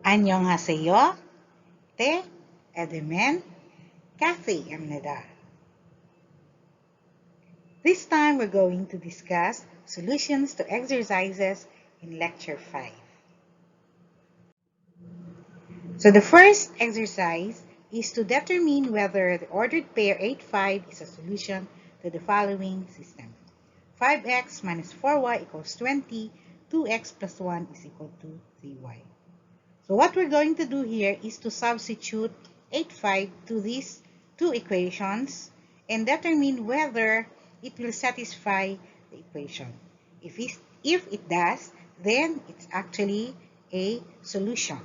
안녕하세요. 때 에드맨 카페입니다. This time we're going to discuss solutions to exercises in lecture 5. So the first exercise is to determine whether the ordered pair 8, 5 is a solution to the following system. 5x minus 4y equals 20, 2x plus 1 is equal to 3y. So what we're going to do here is to substitute 8, 5 to these two equations and determine whether it will satisfy the equation. If it does, then it's actually a solution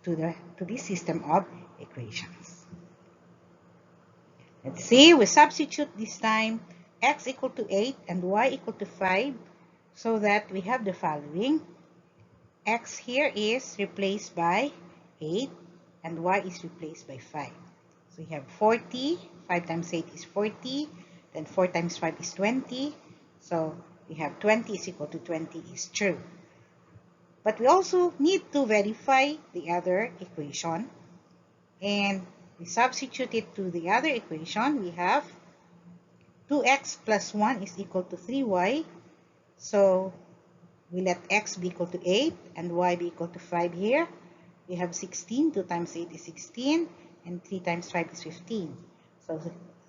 to this system of equations. Let's see, we substitute this time x equal to 8 and y equal to 5 so that we have the following. X here is replaced by 8 and y is replaced by 5. So we have 40, 5 times 8 is 40, then 4 times 5 is 20. So we have 20 is equal to 20 is true. But we also need to verify the other equation. And we substitute it to the other equation. We have 2x plus 1 is equal to 3y. So we let x be equal to 8 and y be equal to 5 here. We have 16. 2 times 8 is 16. And 3 times 5 is 15. So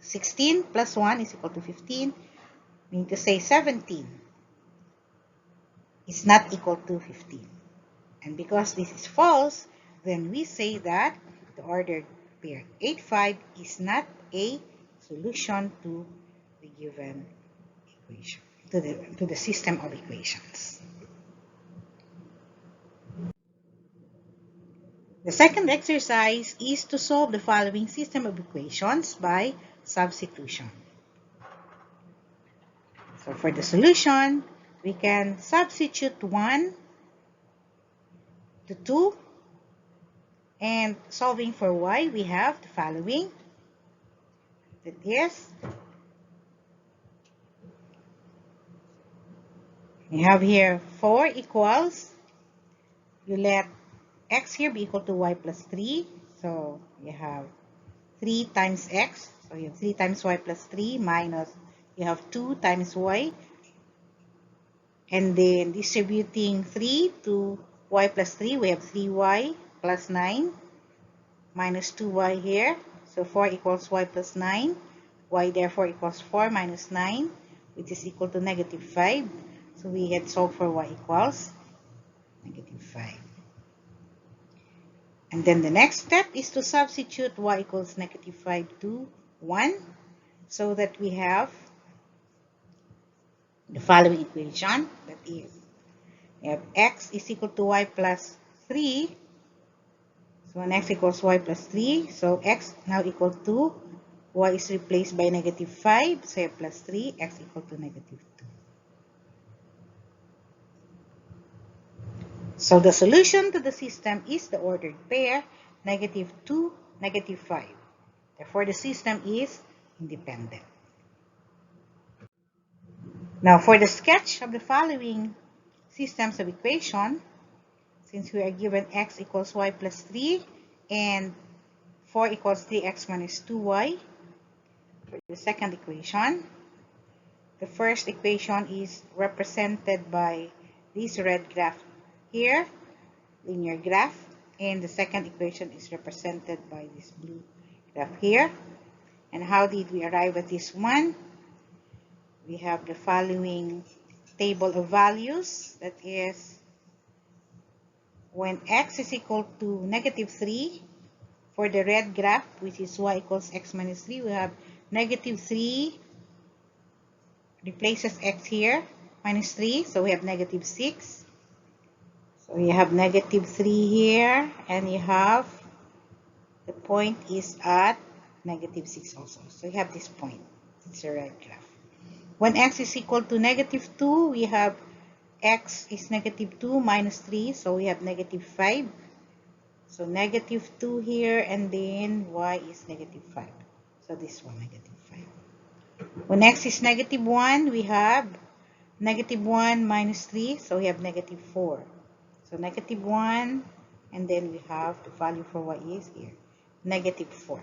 16 plus 1 is equal to 15. We need to say 17 is not equal to 15. And because this is false, then we say that the ordered pair 8, 5 is not a solution to the given equation, to the system of equations. The second exercise is to solve the following system of equations by substitution. So for the solution, we can substitute 1 to 2, and solving for y, we have the following. That is, we have here 4 equals, you let x here be equal to y plus 3. So you have 3 times x. So you have 3 times y plus 3 minus, you have 2 times y. And then distributing 3 to y plus 3, we have 3y plus 9 minus 2y here. So 4 equals y plus 9. Y therefore equals 4 minus 9, which is equal to negative 5. So we had solved for y equals negative 5. And then the next step is to substitute y equals negative 5 to 1 so that we have the following equation. That is, we have x is equal to y plus 3. So when x equals y plus 3, so x now equal to y is replaced by negative 5. So you have plus 3, x equal to negative 2. So the solution to the system is the ordered pair negative 2, negative 5. Therefore, the system is independent. Now, for the sketch of the following systems of equation, since we are given x equals y plus 3 and 4 equals 3x minus 2y, for the second equation, the first equation is represented by this red graph here, linear graph, and the second equation is represented by this blue graph here. And how did we arrive at this one? We have the following table of values. That is, when x is equal to negative 3, for the red graph, which is y equals x minus 3, we have negative 3 replaces x here, minus 3, so we have negative 6. So you have negative 3 here, and you have, the point is at negative 6 also. So you have this point. It's a red graph. When x is equal to negative 2, we have x is negative 2 minus 3, so we have negative 5. So negative 2 here, and then y is negative 5. So this one, negative 5. When x is negative 1, we have negative 1 minus 3, so we have negative 4. So negative 1 and then we have the value for y is here, negative 4.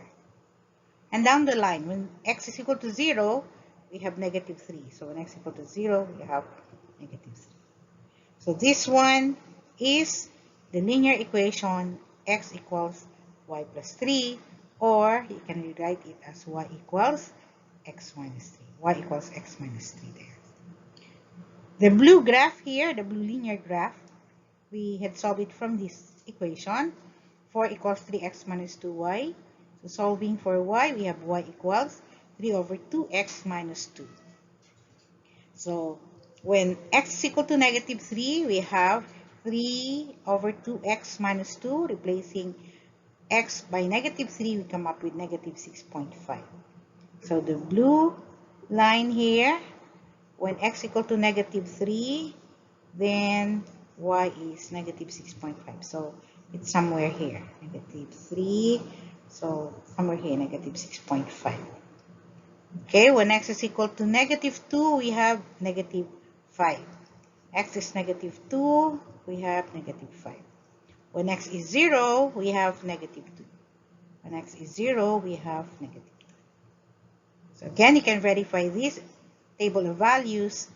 And down the line, when x is equal to 0, we have negative 3. So when x is equal to 0, we have negative 3. So this one is the linear equation x equals y plus 3, or you can rewrite it as y equals x minus 3. Y equals x minus 3 there. The blue graph here, the blue linear graph, we had solved it from this equation. 4 equals 3x minus 2y. So solving for y, we have y equals 3 over 2x minus 2. So when x is equal to negative 3, we have 3 over 2x minus 2. Replacing x by negative 3, we come up with negative 6.5. So the blue line here, when x equal to negative 3, then y is negative 6.5. So it's somewhere here, negative 3. So somewhere here, negative 6.5. Okay, when x is equal to negative 2, we have negative 5. X is negative 2, we have negative 5. When x is 0, we have negative 2. When x is 0, we have negative 2. So again, you can verify this table of values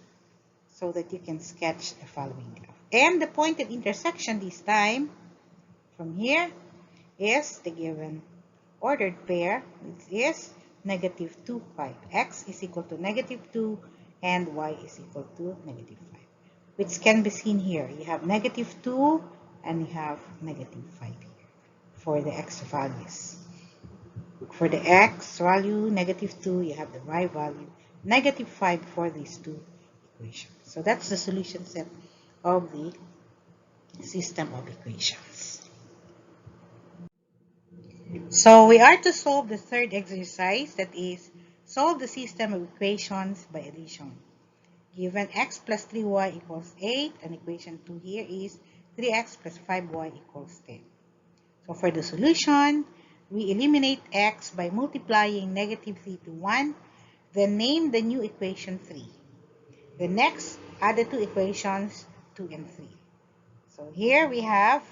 so that you can sketch the following graph. And the point of intersection this time, from here, is the given ordered pair, which is negative 2, 5. X is equal to negative 2 and y is equal to negative 5, which can be seen here. You have negative 2 and you have negative 5 here for the x values. For the x value, negative 2, you have the y value, negative 5 for these two equations. So that's the solution set of the system of equations. So we are to solve the third exercise, that is, solve the system of equations by addition. Given x plus 3y equals 8, and equation 2 here is 3x plus 5y equals 10. So for the solution, we eliminate x by multiplying negative 3 to 1, then name the new equation 3. The next, add the two equations 2 and 3. So here we have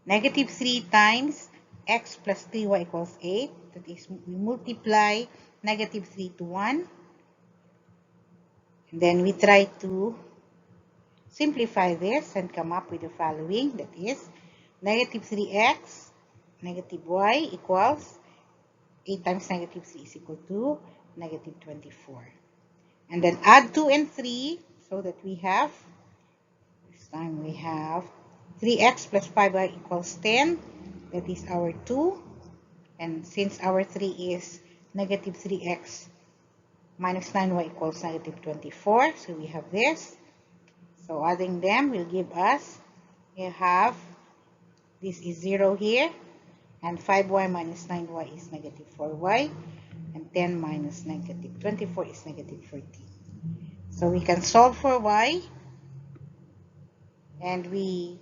negative 3 times x plus 3y equals 8. That is, we multiply negative 3 to 1. And then we try to simplify this and come up with the following. That is, negative 3x, negative y equals 8 times negative 3 is equal to negative 24. And then add 2 and 3 so that we have, this time we have 3x plus 5y equals 10. That is our 2. And since our 3 is negative 3x minus 9y equals negative 24. So we have this. So adding them will give us, we have, this is 0 here. And 5y minus 9y is negative 4y. And 10 minus negative 24 is negative 14. So we can solve for y. And we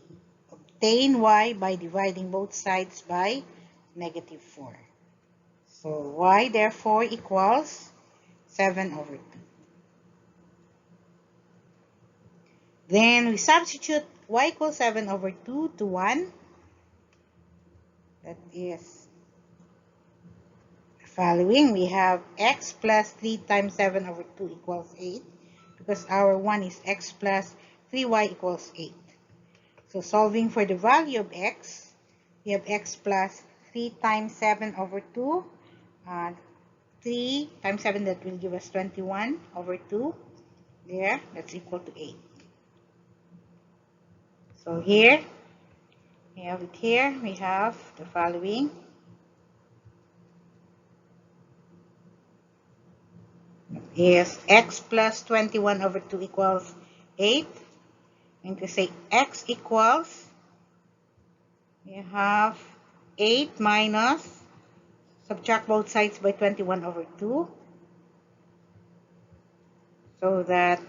obtain y by dividing both sides by negative 4. So y therefore equals 7 over 2. Then we substitute y equals 7 over 2 to 1. That is the following. We have x plus 3 times 7 over 2 equals 8. Because our 1 is x plus 3y equals 8. So solving for the value of x, we have x plus 3 times 7 over 2. 3 times 7, that will give us 21 over 2. There, that's equal to 8. So here, we have it here. We have the following. Is x plus 21 over 2 equals 8. And to say x equals, we have 8 minus, subtract both sides by 21 over 2. So that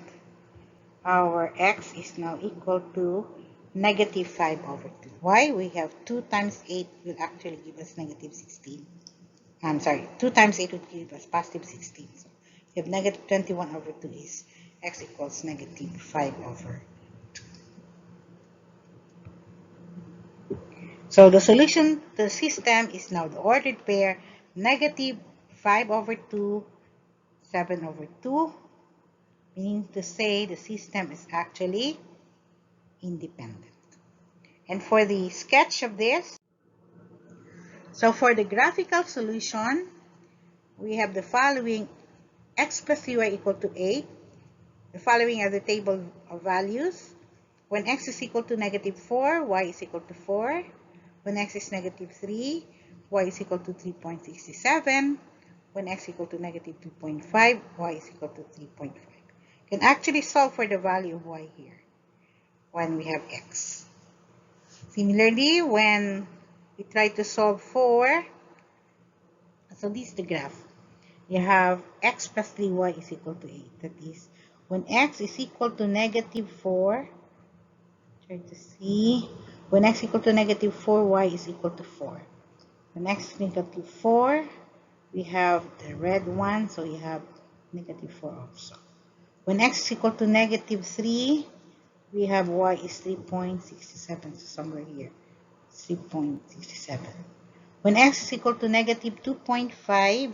our x is now equal to negative 5 over 2. Why? We have 2 times 8 will actually give us negative 16. I'm sorry, 2 times 8 will give us positive 16. So we have negative 21 over 2 is x equals negative 5 over 2. So the solution to the system is now the ordered pair negative 5 over 2, 7 over 2, meaning to say the system is actually independent. And for the sketch of this, so for the graphical solution, we have the following: x plus 3y equal to 8. The following are the table of values. When x is equal to negative 4, y is equal to 4. When x is negative 3, y is equal to 3.67. When x equal to negative 2.5, y is equal to 3.5. You can actually solve for the value of y here when we have x. Similarly, when we try to solve for, so this is the graph. You have x plus 3y is equal to 8. That is, when x is equal to negative 4, try to see, when x equal to negative 4, y is equal to 4. When x is negative 4, we have the red one, so you have negative 4 also. When x is equal to negative 3, we have y is 3.67, so somewhere here, 3.67. When x is equal to negative 2.5,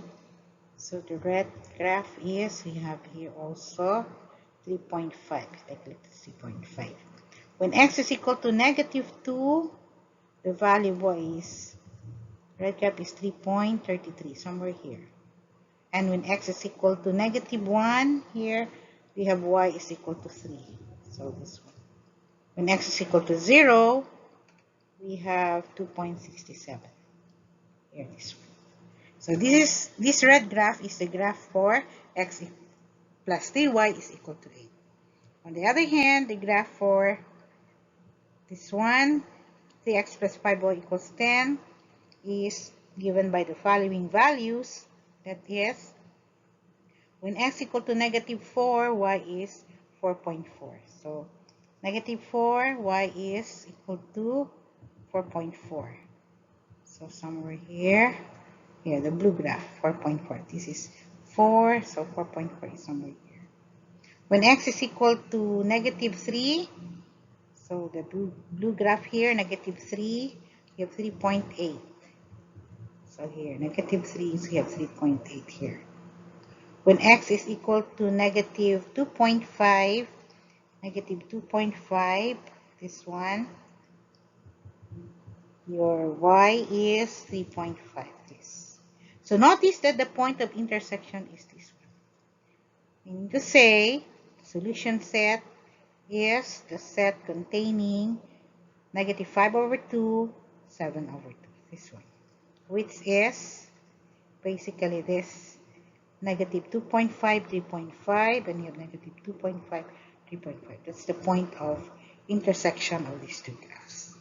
so the red graph is, we have here also 3.5. Take a look at 3.5. When x is equal to negative 2, the value of y is, red graph is 3.33, somewhere here. And when x is equal to negative 1, here we have y is equal to 3. So this one. When x is equal to 0, we have 2.67. Here, this one. So this red graph is the graph for x plus 3y is equal to 8. On the other hand, the graph for this one, 3x plus 5y equals 10, is given by the following values. That is, when x equal to negative 4, y is 4.4. So negative 4, y is equal to 4.4. So somewhere here, the blue graph, 4.4. This is 4, so 4.4 is somewhere here. When x is equal to negative 3, so the blue graph here, negative 3, you have 3.8. So here, negative 3, so you have 3.8 here. When x is equal to negative 2.5, this one, your y is 3.5. This. So notice that the point of intersection is this one. Meaning to say, the solution set is the set containing negative 5 over 2, 7 over 2. This one. Which is basically this negative 2.5, 3.5, and you have negative 2.5, 3.5. That's the point of intersection of these two graphs.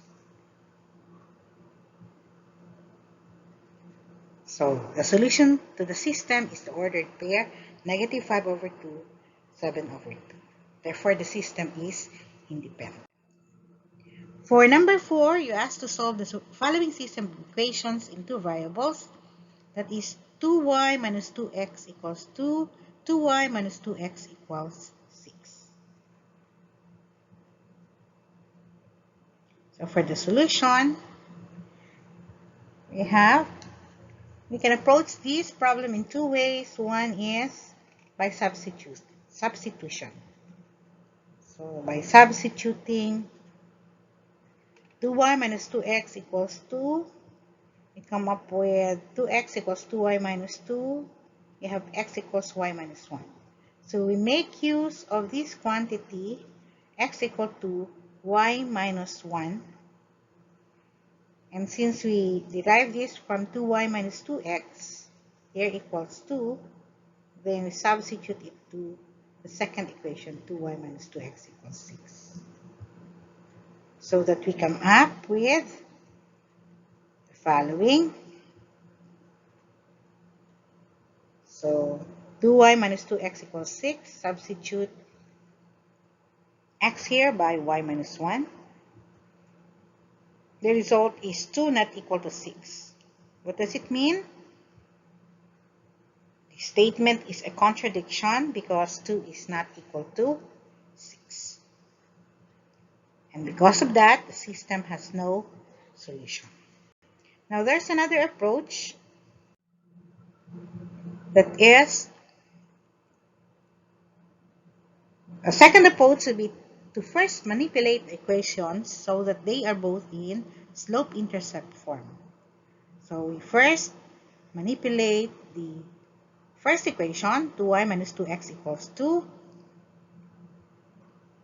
So the solution to the system is the ordered pair negative 5 over 2, 7 over 2. Therefore, the system is independent. For number 4, you asked to solve the following system equations in two variables. That is 2y minus 2x equals 2, 2y minus 2x equals 6. So for the solution, we can approach this problem in two ways. One is by substitution. So by substituting 2y minus 2x equals 2, we come up with 2x equals 2y minus 2. You have x equals y minus 1. So we make use of this quantity, x equal to y minus 1. And since we derive this from 2y minus 2x, here equals 2, then we substitute it to the second equation, 2y minus 2x equals 6. So that we come up with the following. So 2y minus 2x equals 6. Substitute x here by y minus 1. The result is 2 not equal to 6. What does it mean? The statement is a contradiction because 2 is not equal to 6. And because of that, the system has no solution. Now there's another approach that is, a second approach would be to first manipulate equations so that they are both in slope-intercept form. So we first manipulate the first equation, 2y minus 2x equals 2,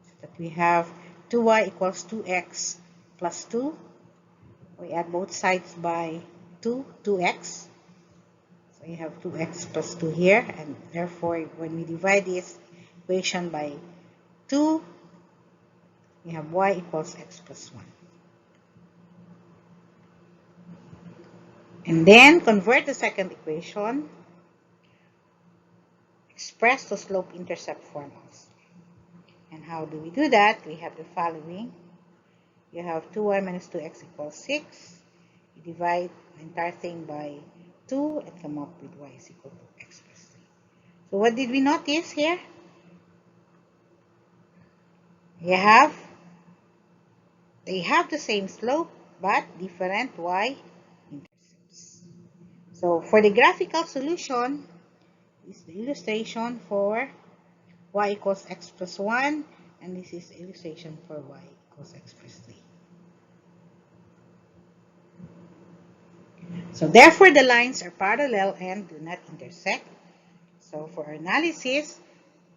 so that we have 2y equals 2x plus 2. We add both sides by 2x. So you have 2x plus 2 here, and therefore when we divide this equation by 2, we have y equals x plus 1. And then convert the second equation, express the slope-intercept form also. And how do we do that? We have the following. You have 2y minus 2x equals 6. You divide the entire thing by 2 and come up with y is equal to x plus 3. So what did we notice here? They have the same slope but different y-intercepts. So for the graphical solution, this is the illustration for y equals x plus 1, and this is the illustration for y equals x plus 3. So therefore the lines are parallel and do not intersect. So for our analysis,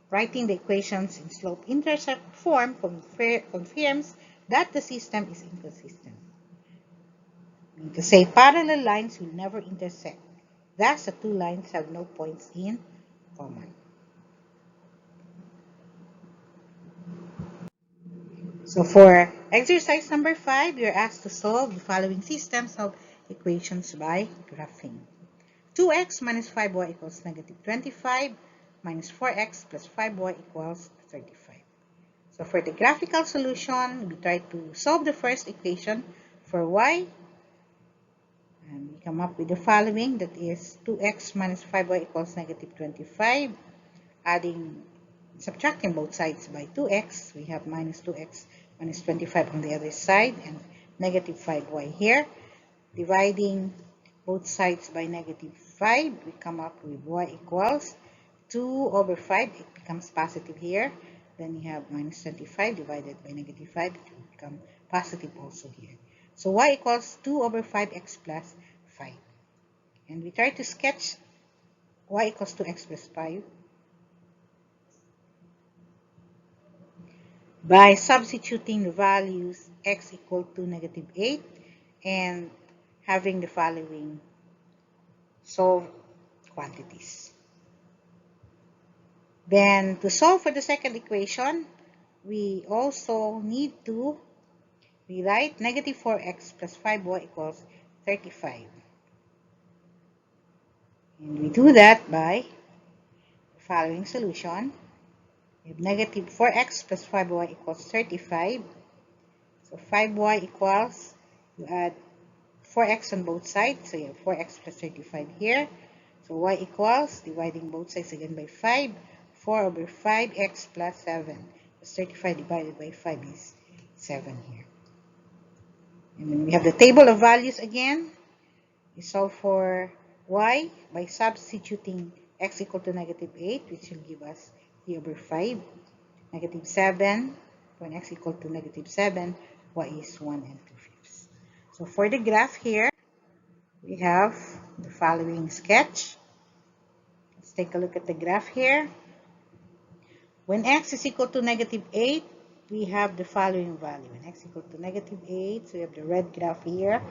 writing the equations in slope-intercept form confirms that the system is inconsistent. Meaning to say parallel lines will never intersect. Thus, the two lines have no points in common. So for exercise number 5, we are asked to solve the following systems of equations by graphing. 2x minus 5y equals negative 25 minus 4x plus 5y equals 35. So for the graphical solution, we try to solve the first equation for y, and we come up with the following, that is 2x minus 5y equals negative 25. Subtracting both sides by 2x, we have minus 2x minus 25 on the other side and negative 5y here. Dividing both sides by negative 5, we come up with y equals 2 over 5. It becomes positive here. Then you have minus 25 divided by negative 5. It will become positive also here. So y equals 2 over 5x plus 5. And we try to sketch y equals 2x plus 5 by substituting the values x equal to negative 8 and having the following solved quantities. Then to solve for the second equation, we also need to rewrite negative 4x plus 5y equals 35. And we do that by the following solution. We have negative 4x plus 5y equals 35. So 5y equals, you add 4x on both sides, so you have 4x plus 35 here. So y equals, dividing both sides again by 5, 4 over 5x plus 7. Because 35 divided by 5 is 7 here. And then we have the table of values again. We solve for y by substituting x equal to negative 8, which will give us 3 over 5. Negative 7, when x equal to negative 7, y is 1 and 2/5. So for the graph here, we have the following sketch. Let's take a look at the graph here. When x is equal to negative 8, we have the following value. When x equal to negative 8, so we have the red graph here.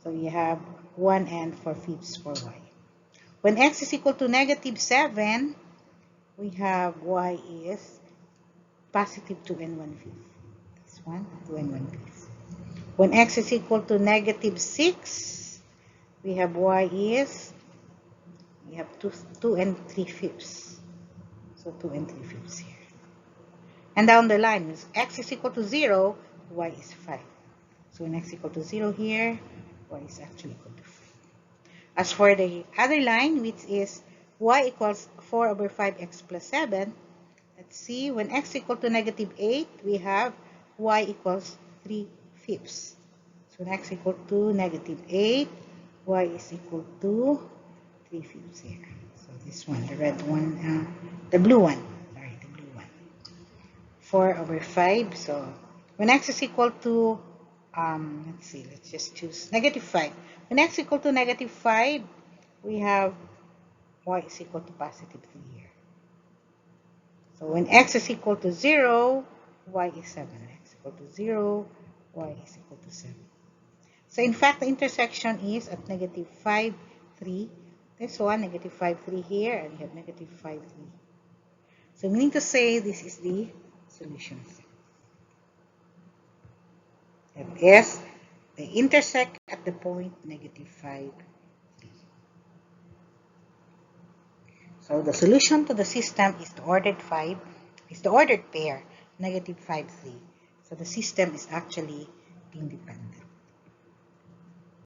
So we have 1 and 4/5 for y. When x is equal to negative 7, we have y is positive 2 and 1/5. This one, 2 and 1/5. When x is equal to negative 6, we have y is, we have 2 and 3/5. So 2 and 3/5 here. And down the line, when x is equal to 0, y is 5. So when x is equal to 0 here, y is actually equal to 5. As for the other line, which is y equals 4 over 5x plus 7, let's see, when x equal to negative 8, we have y equals 3/5. So So when x equal to -8, y is equal to 3/5 here. So this one, the red one, the blue one. Sorry, the blue one. 4/5. So when x is equal to, let's see, let's just choose -5. When x equal to -5, we have y is equal to +3 here. So when x is equal to 0, y is 7. X equal to 0, y is equal to 7. So in fact, the intersection is at -5, 3. This one, -5, 3 here, and we have -5, 3. So meaning to say, this is the solution set. That is, they intersect at the point -5, 3. So the solution to the system is the ordered pair, -5, 3. So the system is actually independent.